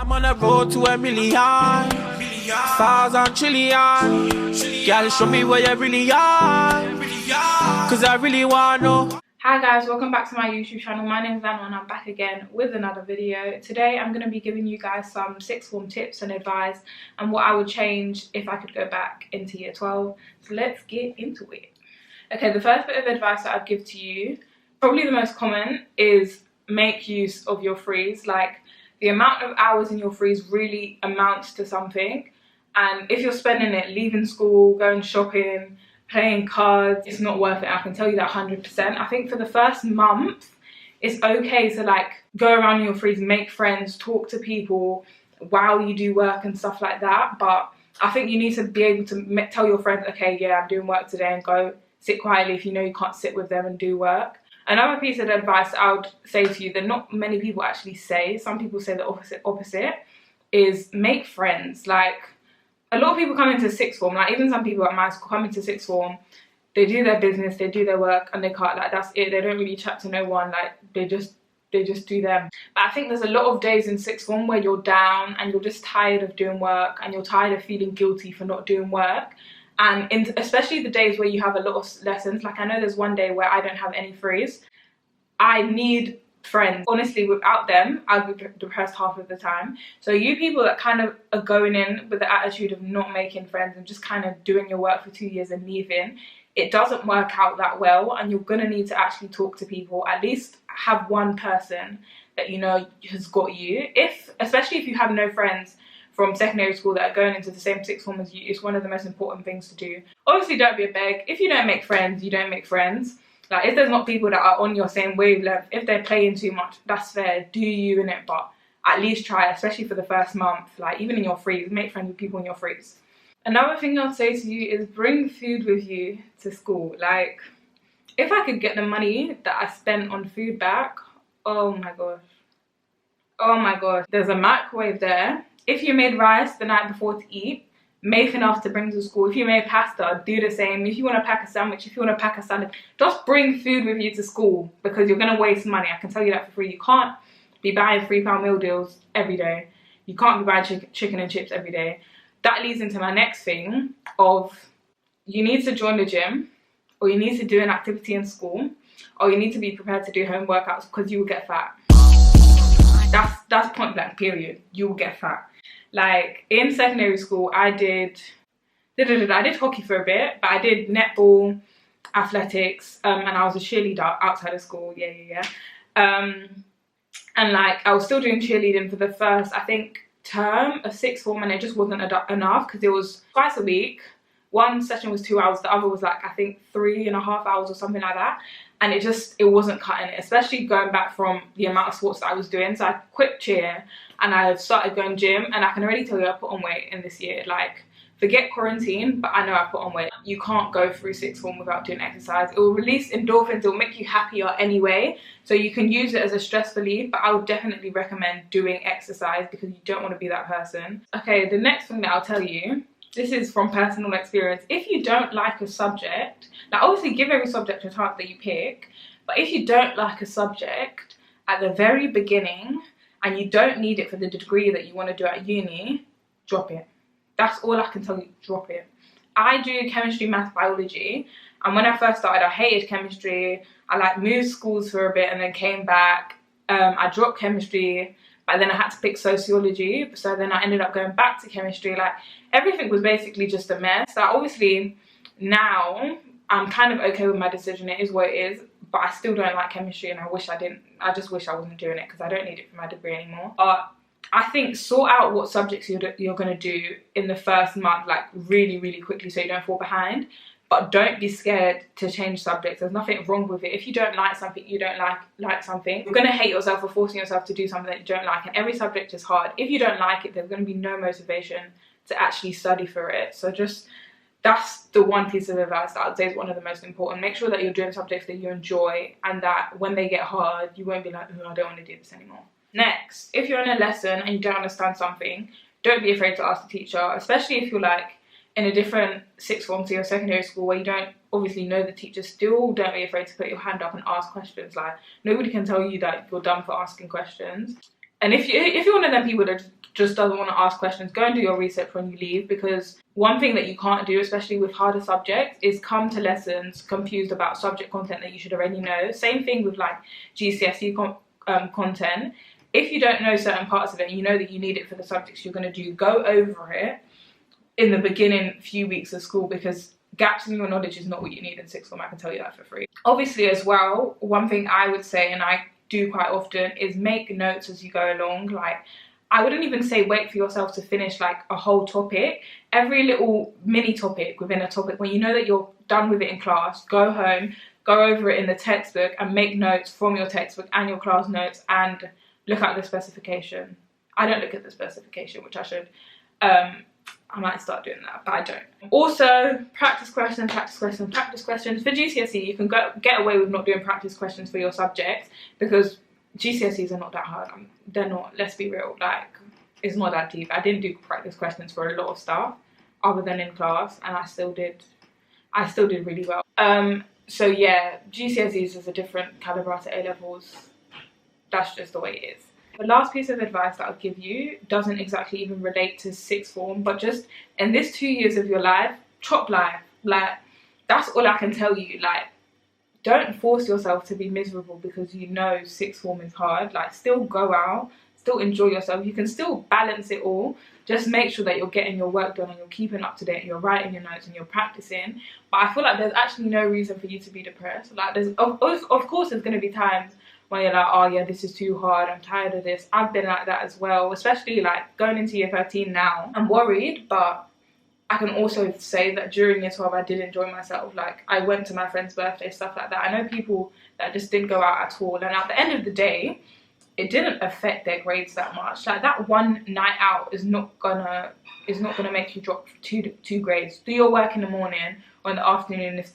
I'm on a road to a million, stars on trillion. Girl, show me where you really are, cause I really wanna know. Hi guys, welcome back to my YouTube channel. My name is Lano and I'm back again with another video. Today I'm going to be giving you guys some sixth form tips and advice and what I would change if I could go back into year 12. So let's get into it. Okay, the first bit of advice that I'd give to you, probably the most common, is make use of your freeze. Like, the amount of hours in your freeze really amounts to something, and if you're spending it leaving school, going shopping, playing cards, it's not worth it. I can tell you that 100%. I think for the first month, it's okay to like go around in your freeze, make friends, talk to people while you do work and stuff like that. But I think you need to be able to tell your friends, okay, yeah, I'm doing work today, and go sit quietly if you know you can't sit with them and do work. Another piece of advice I would say to you that not many people actually say, some people say the opposite, is make friends. Like, a lot of people come into sixth form, like even some people at my school come into sixth form, they do their business, they do their work, and they can't, like, that's it. They don't really chat to no one, like they just do them. But I think there's a lot of days in sixth form where you're down and you're just tired of doing work and you're tired of feeling guilty for not doing work. And especially the days where you have a lot of lessons, like I know there's one day where I don't have any freeze. I need friends. Honestly, without them, I'd be depressed half of the time. So you people that kind of are going in with the attitude of not making friends and just kind of doing your work for 2 years and leaving, it doesn't work out that well, and you're gonna need to actually talk to people. At least have one person that you know has got you. Especially if you have no friends from secondary school that are going into the same sixth form as you, it's one of the most important things to do. Obviously, don't be a beg. If you don't make friends, you don't make friends. Like, if there's not people that are on your same wavelength, if they're playing too much, that's fair, do you in it, but at least try, especially for the first month. Like, even in your freeze, make friends with people in your freeze. Another thing I'll say to you is bring food with you to school. Like, if I could get the money that I spent on food back, oh my gosh. Oh my gosh. There's a microwave there. If you made rice the night before to eat, make enough to bring to school. If you made pasta, do the same. If you want to pack a sandwich, if you want to pack a salad, just bring food with you to school, because you're going to waste money. I can tell you that for free. You can't be buying £3 meal deals every day. You can't be buying chicken and chips every day. That leads into my next thing of, you need to join the gym, or you need to do an activity in school, or you need to be prepared to do home workouts, because you will get fat. That's point blank, period. You will get fat. Like, in secondary school, I did hockey for a bit, but I did netball, athletics, and I was a cheerleader outside of school. Yeah. And like, I was still doing cheerleading for the first, I think, term of sixth form, and it just wasn't enough, because it was twice a week. One session was 2 hours, the other was like, I think 3.5 hours or something like that. And it wasn't cutting it, especially going back from the amount of sports that I was doing. So I quit cheer and I started going gym, and I can already tell you I put on weight in this year. Like, forget quarantine, but I know I put on weight. You can't go through sixth form without doing exercise. It will release endorphins, it will make you happier anyway. So you can use it as a stress relief, but I would definitely recommend doing exercise, because you don't want to be that person. Okay, the next thing that I'll tell you, this is from personal experience. If you don't like a subject, now obviously give every subject a chance that you pick, but if you don't like a subject at the very beginning and you don't need it for the degree that you want to do at uni, drop it. That's all I can tell you, drop it. I do chemistry, math, biology, and when I first started, I hated chemistry. I like moved schools for a bit and then came back. I dropped chemistry, but then I had to pick sociology, so then I ended up going back to chemistry. Like, everything was basically just a mess. So obviously now I'm kind of okay with my decision. It is what it is, but I still don't like chemistry, and I just wish I wasn't doing it, because I don't need it for my degree anymore. But I think sort out what subjects you're going to do in the first month, like really quickly, so you don't fall behind. But don't be scared to change subjects. There's nothing wrong with it. If you don't like something, you don't like something. You're going to hate yourself for forcing yourself to do something that you don't like, and every subject is hard. If you don't like it, there's going to be no motivation to actually study for it. So that's the one piece of advice that I'd say is one of the most important. Make sure that you're doing subjects that you enjoy, and that when they get hard, you won't be like, oh, I don't want to do this anymore. Next, if you're in a lesson and you don't understand something, don't be afraid to ask the teacher, especially if you're like in a different sixth form to your secondary school where you don't obviously know the teacher. Still, don't be afraid to put your hand up and ask questions. Like, nobody can tell you that you're dumb for asking questions. And if you're one of them people that just doesn't want to ask questions, go and do your research when you leave, because one thing that you can't do, especially with harder subjects, is come to lessons confused about subject content that you should already know. Same thing with like GCSE content. If you don't know certain parts of it and you know that you need it for the subjects you're going to do, go over it in the beginning few weeks of school, because gaps in your knowledge is not what you need in sixth form. I can tell you that for free. Obviously as well, one thing I would say, and I do quite often, is make notes as you go along. Like, I wouldn't even say wait for yourself to finish like a whole topic. Every little mini topic within a topic, when you know that you're done with it in class, go home, go over it in the textbook and make notes from your textbook and your class notes, and look at the specification. I don't look at the specification, which I should. I might start doing that, but I don't. Also, practice questions, practice questions, practice questions. For GCSE, you can get away with not doing practice questions for your subjects, because GCSEs are not that hard. They're not, let's be real, like, it's not that deep. I didn't do practice questions for a lot of stuff other than in class, and I still did really well. So yeah, GCSEs is a different calibre to A-levels. That's just the way it is. The last piece of advice that I'll give you doesn't exactly even relate to sixth form, but just in this 2 years of your life, chop life. Like, that's all I can tell you. Like, don't force yourself to be miserable because you know sixth form is hard. Like, still go out, still enjoy yourself. You can still balance it all. Just make sure that you're getting your work done and you're keeping up to date and you're writing your notes and you're practicing. But I feel like there's actually no reason for you to be depressed. Like, there's of course there's going to be times when you're like, oh yeah, this is too hard, I'm tired of this. I've been like that as well, especially like going into year 13 now. I'm worried, but I can also say that during year 12 I did enjoy myself. Like, I went to my friend's birthday, stuff like that. I know people that just didn't go out at all, and at the end of the day, it didn't affect their grades that much. Like, that one night out is not gonna make you drop two grades. Do your work in the morning or in the afternoon if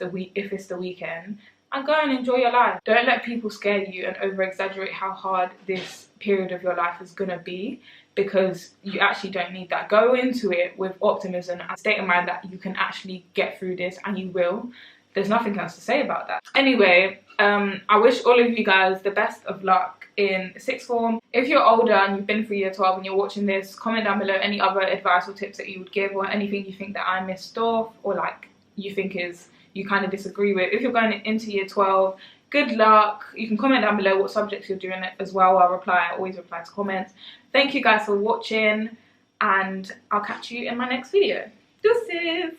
it's the weekend, and go and enjoy your life. Don't let people scare you and over exaggerate how hard this period of your life is gonna be, because you actually don't need that. Go into it with optimism and state in mind that you can actually get through this, and you will. There's nothing else to say about that. Anyway, I wish all of you guys the best of luck in sixth form. If you're older and you've been through year 12 and you're watching this, comment down below any other advice or tips that you would give, or anything you think that I missed off, or like you think you kind of disagree with. If you're going into year 12, good luck. You can comment down below what subjects you're doing as well. I always reply to comments. Thank you guys for watching, and I'll catch you in my next video. Deuces!